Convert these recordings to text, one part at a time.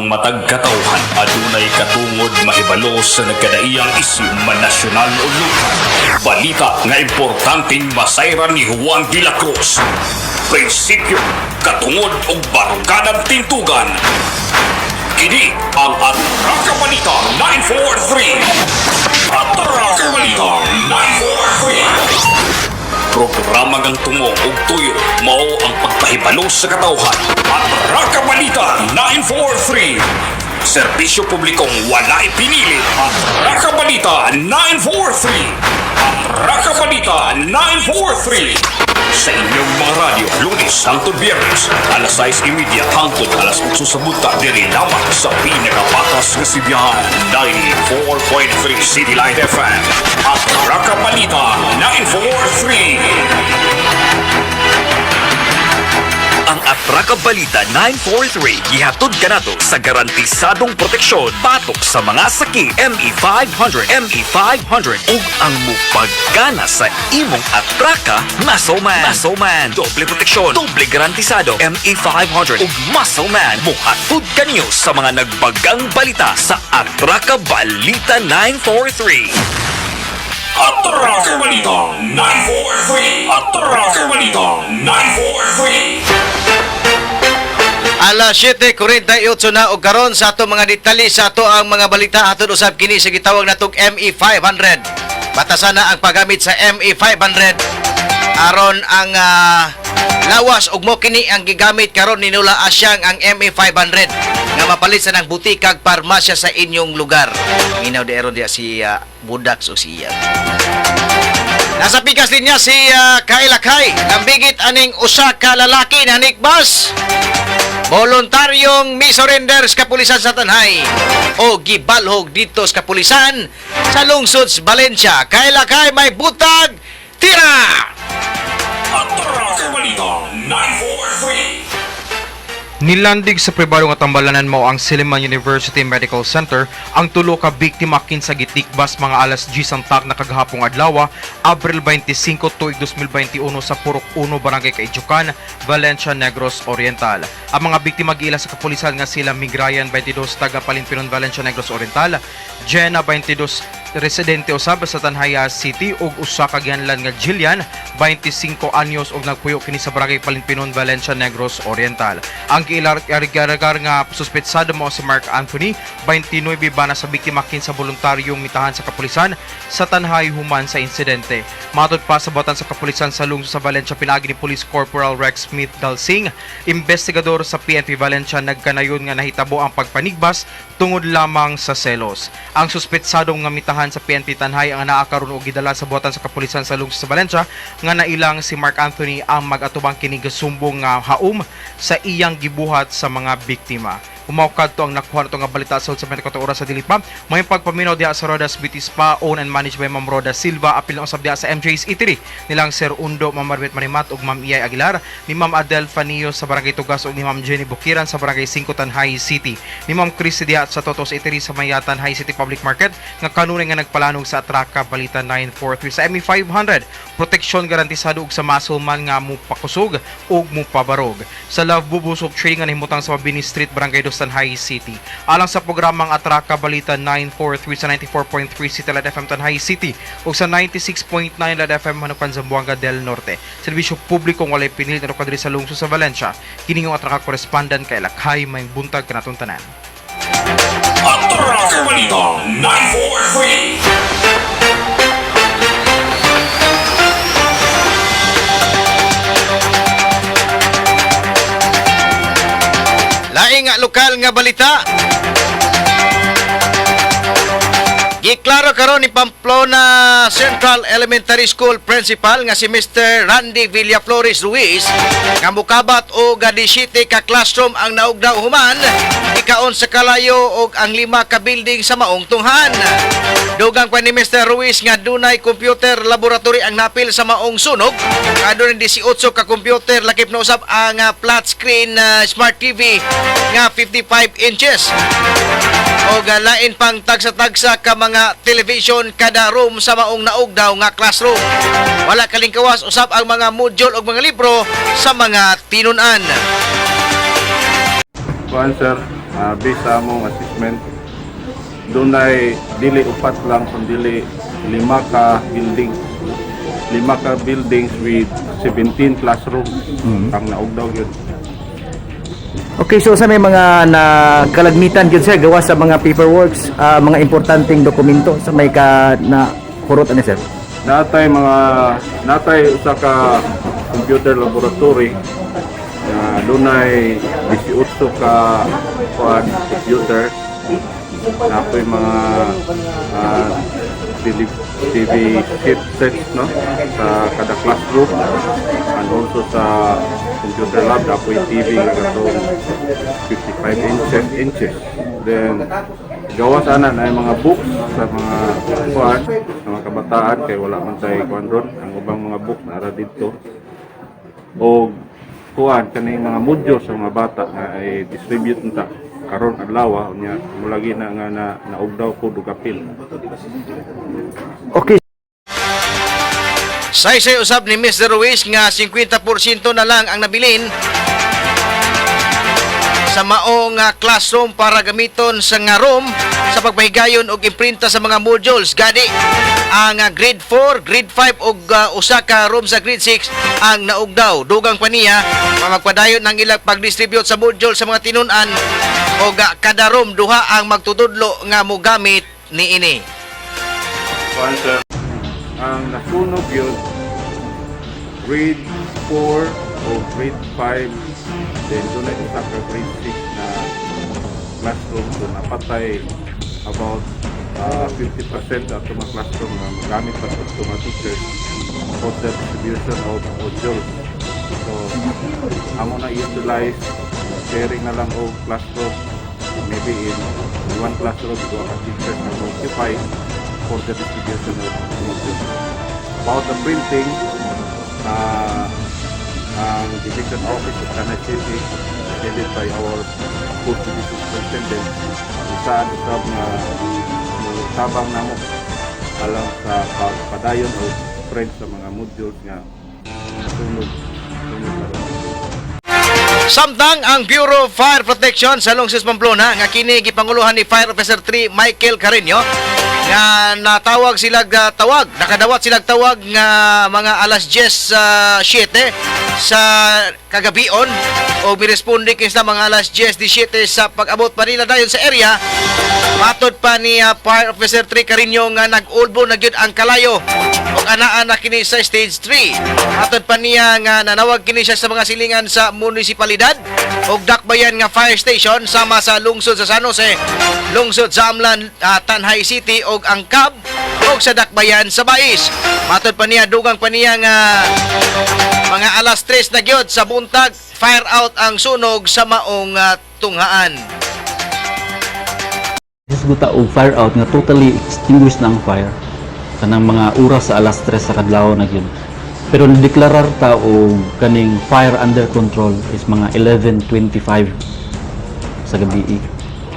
matag katawhan adunay katungod mahibalo sa nagkadaiyang isyu man nasyonal o lokal. Balita nga importanteng masayran ni Juan de la Cruz. Prinsipyo, katungod o baruganang tintugan. Kini ang Atraka Balita 943. Atraka Balita 943. Programa ng tungo ug tuyo mao ang pagpahibalo sa katawhan. Atraka Balita 943. Serbisyo publikong wala ipinili. Atraka Balita 943. Atraka Balita 943. Sa inyong mga radyo, Lunes hangtod Biyernes, alas 6:30 hangtod alas 8 sa buta, diri lamang sa pinakapatas ng Sibiyan, 94.3 City Light FM at Atraka Balita 943. Ang Atraka Balita 943 gihatod kanato sa garantisadong proteksyon batok sa mga saki ME500 ug ang mupagkana sa imong Atraka Muscle Man. Doble proteksyon, doble garantisado ME500 ug Muscle Man muhatod kanyo sa mga nagbagang balita sa Atraka Balita 943. Atraka Balita 943. Atraka Balita 943. Alas 7:48 na og karon sa ato mga detalye sa ato ang mga balita atol usab kini sa gitawag natong ME500. Batasan na ang paggamit sa ME500 aron ang lawas ug mo kini ang gigamit karon ni Nula Asyang ang ME500 nga mapalit sa nang butikag parmasya sa inyong lugar. Minaw di aron dia si Budax o siya. Nasa pikas linya si Kailakay. Nambigit aning usa ka lalaki na nikbas. Voluntaryong mi-surrender sa kapulisan sa Tanhay o gibalhog dito sa kapulisan sa lungsod sa Valencia. Kailakay may butag, tira! Atraka Balita 943. Nilandig sa pribado nga tambalanan mo ang Silliman University Medical Center ang tulo ka biktima kinsa gitikbas mga alas 10 ang tak na kagahapong adlaw, Abril 25 tuig 2021 sa Purok 1 Barangay Kaijukan, Valencia, Negros Oriental. Ang mga biktima giila sa kapulisan nga sila Migrayan 22 taga Palimpinon, Valencia, Negros Oriental, Jenna 22 residente usab sa Tanhaya City ug usa ka gianlan nga Jillian 25 anyos ug nagpuyo kini sa Barangay Palimpinon, Valencia, Negros Oriental. Ang giilar-gar nga suspetsado mo si Mark Anthony 29 bana sa biktima kinsa voluntaryong mitahan sa kapulisan sa Tanhay human sa insidente. Matod pa sa batan sa kapulisan sa lungsod sa Valencia pinagi ni Police Corporal Rex Smith Dalsing, investigador sa PNP Valencia, nagkanayon nga nahitabo ang pagpanigbas tungod lamang sa selos. Ang suspetsadong nga mitahan sa PNP Tanhay ang naa karon og gidala sa buhatan sa kapulisan sa lungsod sa Valencia nga nailang si Mark Anthony ang mag-atubang kini gasumbong nga haum sa iyang gibuhat sa mga biktima. Umawkad to ang nakuha na nga balita sa 24 oras sa Dilipa. May pagpaminaw diha sa Rodas Bitis pa, own and managed by Ma'am Roda Silva, apil ng usab diha sa MJ's Eatery nilang Sir Undo, Ma'am Marbet Marimat ug Ma'am Iyay Aguilar, ni Ma'am Adel Fanillo sa Barangay Tugas ug ni Ma'am Jenny Bukiran sa Barangay 5 Tanhay City, ni Ma'am Chris diha sa Totos Eatery sa Mayatan High City Public Market nga kanunay nga nagpalanog sa Atraka Balita 943 sa ME500. Proteksyon garantisado ug sa muscle man nga mupakusog ug mupabarog. Sa Love Bubusog Trading nga himutang sa Mabini Street, Barangay Tanhay City. Alang sa programang Atraka Balita 943 sa 94.3 City Light FM Tanhay City o sa 96.9 Light FM Manukan Zamboanga del Norte. Serbisyo publikong walay pinilit na kadiri sa lungsod sa Valencia. Kining Atraka correspondent kay Lakhay may buntag kanatong tanan. Atraka Balita 943. Laing nga lokal nga balita. Giklaro karon ni Pamplona Central Elementary School Principal nga si Mr. Randy Villaflores Ruiz nga mukabat og 17 ka classroom ang naugdaw human, ikaon sa kalayo og ang 5 ka building sa maong tunghan. Dugang pa ni Mr. Ruiz nga dunay computer laboratory ang napil sa maong sunog. Adunay 18 ka computer lakip na usab ang flat screen smart TV nga 55 inches. O lain pang tagsa-tagsa ka mga television kada room sa maong naugdaw nga classroom. Wala kalingkawas usab ang mga module o mga libro sa mga tinun-an. Kuan sir, based sa among assessment, doon ay dili upat lang kundi 5 ka building. 5 ka buildings with 17 classrooms ang naugdaw yun. Okay, so sa may mga kalagmitan yun sir, gawa sa mga paperworks, mga importanteng dokumento sa may na kurot ano sir? Natay usa ka computer laboratory na doon ay 18 ka computer na po yung mga TV chipsets no sa kada classroom and also sa computer lab na po yung TV na katong 55 inches. Then gawa sana na yung mga books sa mga kuan sa mga kabataan kay wala man tay kuan ron ang ubang mga books na ara dito o kuan kaning mga modules sa mga bata nga ay distribute nta karon adlaw unya mulagi na nga naugdaw ko dugapil. Okay. Say usab ni Mr. Ruiz nga 50% na lang ang nabilin sa maong classroom para gamiton sa nga room sa pagpahigayon og imprinta sa mga modules. Gadi ang grade 4, grade 5 ug usa ka room sa grade 6 ang naugdaw. Dugang pa niya magpadayon ng ilang pag-distribute sa module sa mga tinun-an o kada room duha ang magtutudlo nga mo gamit niini. Kuan sir, ang nasunog yun grade 4 o grade 5 then doon ay isa ka grade 6 na classroom so napatay about 50% of mga classroom na magamit pa sa mga teachers for the distribution of modules. So, amo na utilize sharing na lang o classroom maybe in one classroom to a teacher na occupy for the distribution of modules. About the printing, ang division office of Tanay City headed by our school division superintendent saan usab nga tabang namo alang sa pagpadayon o print sa mga modules nga sunod Samtang ang Bureau of Fire Protection sa Lungsod Pamplona nga kini gipanguluhan ni Fire Officer 3 Michael Carreño nga nakadawat silang tawag nga mga alas 10:07 sa kagabion o miresponde kinsa mga alas 10:17 sa pag-abot pa nila dayon sa area. Matod pa ni Fire Officer 3 Carreño nga nag-ulbo na gyud ang kalayo ug anaa na kini sa stage 3. Matod pa niya nga nanawag kini siya sa mga silingan sa munisipalidad ug dakbayan nga fire station sama sa lungsod sa San Jose, lungsod sa Amlan, Tanhay City ug ang Cab ug sa dakbayan sa Bais. Matod pa niya dugang pa niya nga mga alas 3 na gyud sa buntag fire out ang sunog sa maong tunghaan. Hisguta og fire out nga totally extinguish na ang fire kanang mga oras sa alas 3 sa kadlaw na gyud. Pero nadeklarar ta og kaning fire under control is mga 11:25 sa gabi.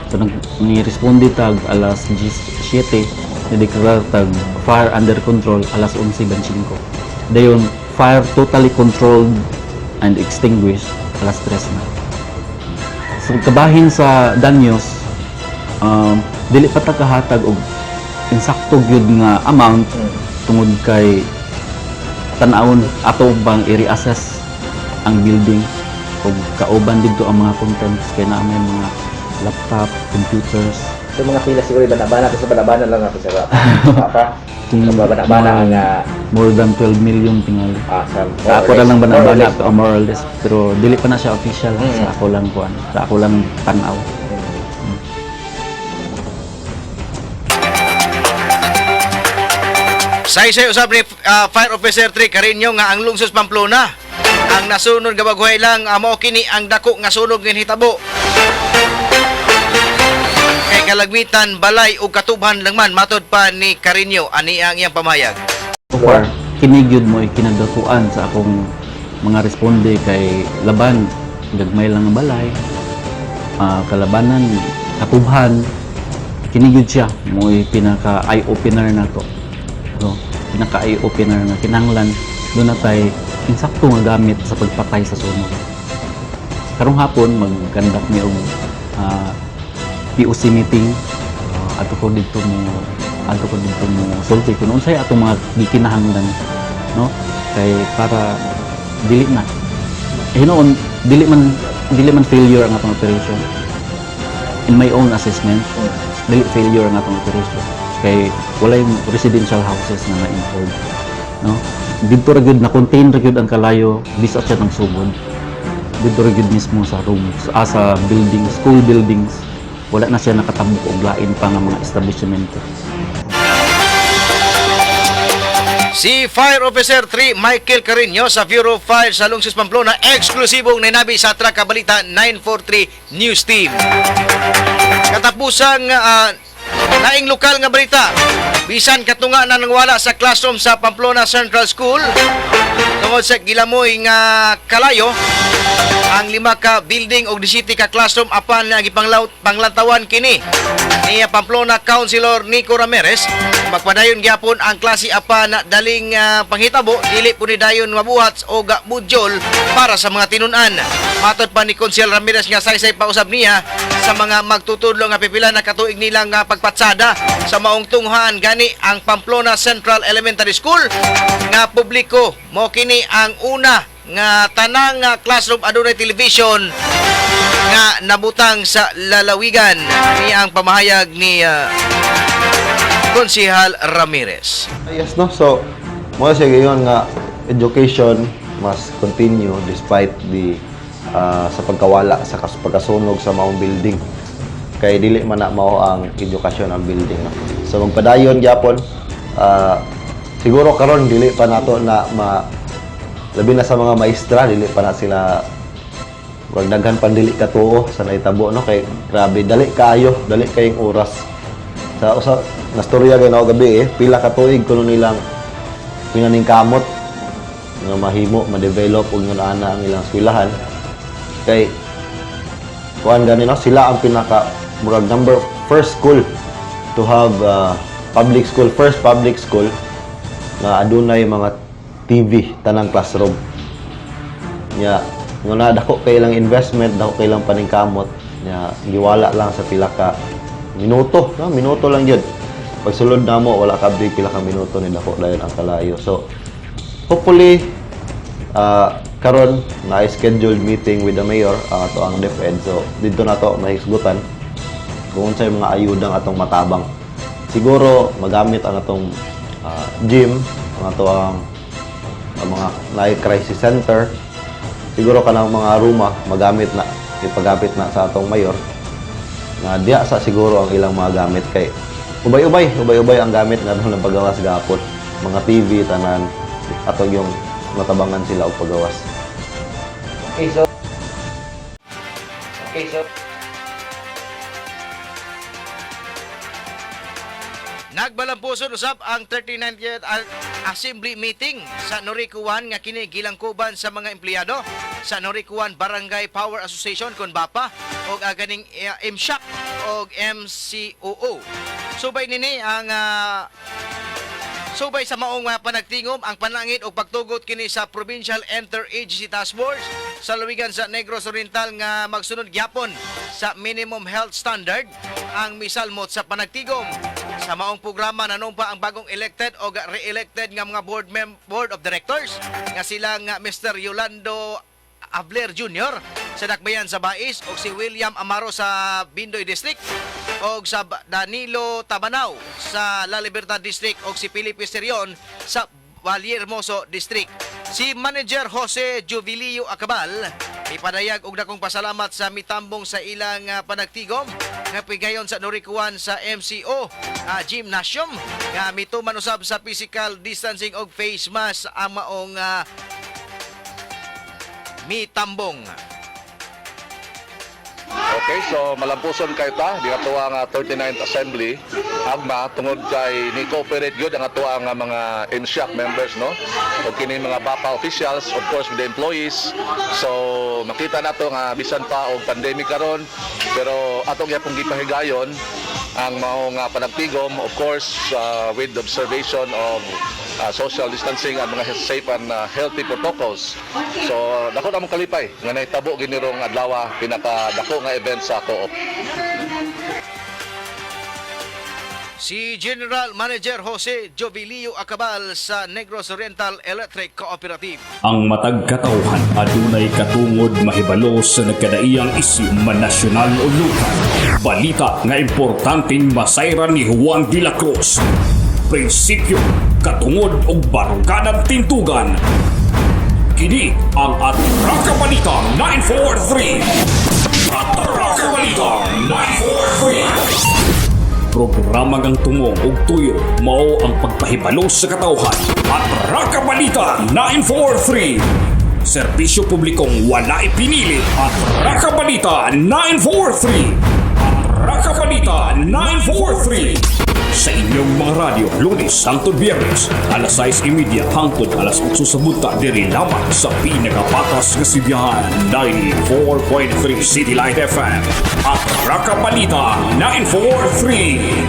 So ni-responde tag alas 17, nadeklarar tag fire under control alas 11:25. Dayon fire totally controlled and extinguished alas 3 na. So kabahin sa danyos, dili pa ta kahatag og insakto gyud nga amount tungod kay tan-awon ato bang i-reassess ang building ug kauban didto ang mga contents kay naa may mga laptop, computers. So mga pila siguro bana-bana kasi bana-bana lang ako sir. Apa? Bana-bana nga More than 12 million tingali. sa Ako lang bana-bana to more or less pero dili pa na siya official sa ako lang kuan. Sa ako lang tan-aw. Say usab ni Fire Officer 3 Carreño nga ang lungsod Pamplona ang nasunod nga bagway lang mao kini ang dako nga sunog nga hitabo. Kay kalagmitan balay ug katubhan lang man matod pa ni Carreño ani ang iyang pamayag. So far, kini gyud mo kinadakuan sa akong mga responde kay laban gagmay lang nga balay. Kalabanan katubhan kini gyud siya mo pinaka eye opener nato. So, pinaka eye opener na kinahanglan doon na tayo insakto nga gamit sa pagpatay sa sunog. Karong hapon mag-conduct mi og POC meeting ato ko dito mo sulti kung unsay atong mga gikinahanglan, no, kay para dili na hinoon dili man failure ang atong operation. In my own assessment, dili failure ang atong operation kay walay residential houses na na-involved, no. Dito ra gyud na contain ra gyud ang kalayo bisat siya ng sugod. Dito ra gyud mismo sa rooms, sa buildings, school buildings, wala na siya nakatabok og lain pa nga mga establishmento. Si Fire Officer 3 Michael Carino sa Bureau of Fire sa Lungsod Pamplona, eksklusibong nainabi sa Traka Balita 943 News Team. Katapusang laing lokal nga balita, bisan katunga na nangwala sa classroom sa Pamplona Central School tungod sa gilamoy nga kalayo ang 5 ka building og 17 ka classroom apan nga panglantawan kini ni Pamplona Councilor Nico Ramirez. Magpadayon gyapon ang klase apan daling panghitabo, dili po ni dayon mabuhat o budyol para sa mga tinun-an. Matod pa ni Councilor Ramirez nga saysay pausab niya sa mga magtutudlo nga pipila na katuig nilang pagpatsada sa maong tunghan gani ang Pamplona Central Elementary School nga publiko mo kini ang una nga tanang classroom adunay television nga nabutang sa lalawigan. Niya ang pamahayag ni Konsehal Ramirez. Yes, no? So, mo siya gayon nga education must continue despite the sa pagkawala sa pagkasunog sa maong building. Kay dili man na mao ang edukasyon ang building. No? So, magpadayon gyapon. Siguro karon dili pa nato na labi na sa mga maestra, dili pa na sila wag daghan pandili ka tuo sa naitabo, no, kay grabe dali kayong oras sa usa nastorya gay na gabi pila ka tuig kuno nilang pinaning kamot nga mahimo ma-develop ug nga ana ang ilang eskwelahan kay kuan gani, no, sila ang pinaka murag first school to have first public school nga adunay mga TV tanang classroom nya. Nga na dako kay lang investment, dako kay lang paningkamot nya giwala lang sa pila ka minuto, no? Minuto lang yun. Pag sulod na mo, wala ka pila ka minuto ni dako dayon ang kalayo. So hopefully karon na scheduled meeting with the mayor ato ang DepEd. So dito na to mahisgutan kung unsay mga ayudang atong matabang. Siguro magamit ang atong gym, ang ato ang mga life crisis center. Siguro kanang mga ruma magamit na, ipagapit na sa atong mayor nga diya sa siguro ang ilang mga gamit kay ubay-ubay ang gamit nga doon ng paggawas gapon, mga TV tanan ato yung matabangan sila og paggawas. Okay, so Nagbalampuson usab ang 39th Assembly Meeting sa Norikuan nga kini gilangkuban sa mga empleyado sa Norikuan Barangay Power Association kon BAPA og ganing MSHAC og MCOO. Subay nini ang subay sa maong panagtingom ang panangit og pagtugot kini sa Provincial Interagency Task Force sa lawigan sa Negros Oriental nga magsunod gyapon sa minimum health standard ang misalmot sa panagtigom. Sa maong programa nanumpa ang bagong elected o re-elected nga mga board of directors nga sila nga Mr. Yolando Abler Jr. sa Dakbayan sa Bais o si William Amaro sa Bindoy District o sa Danilo Tabanao sa La Libertad District o si Felipe Serion sa Vallehermoso District. Si Manager Jose Jubilio Acabal ipadayag og dakong pasalamat sa mitambong sa ilang panagtigom nga pigayon sa Norikuan sa MCO Gymnasium nga mituman usab sa physical distancing og face mask ang maong mitambong. Okay, so malampuson kayo ta di ato ang 39th Assembly agma tungod kay ni cooperate gyud ang ato ang mga MSHAC members, no, o kini mga BAPA officials, of course with the employees. So makita nato nga bisan pa og pandemic karon pero atong gyapon gipahigayon ang maong panagtigom, of course with observation of social distancing at mga safe and healthy protocols. So dako na kalipay nga nahitabo ginirong adlaw pinaka dako nga event sa Co-op. Si General Manager Jose Jovilio Acabal sa Negros Oriental Electric Cooperative. Ang matag katawhan adunay katungod mahibalo sa nagkadaiyang isyu manasyonal o lokal. Balita nga importanteng masayran ni Juan de la Cruz. Prinsipyo, katungod og baruganan tintugan. Kini ang Atraka Balita 943. Atraka Balita 943. Programa ngang tumong og tuyo mao ang pagpahibalo sa katawhan. Atraka Balita 943. Serbisyo publikong wala ipinili. Atraka Balita 943. Atraka Balita 943. Sa inyong mga radyo, Lunes hangtod Biyernes, alas 6:30 hangtod alas 8 sa bunta diri lamang sa pinakapatas nga sibiyahan 94.3 City Light FM at Raka Balita 943.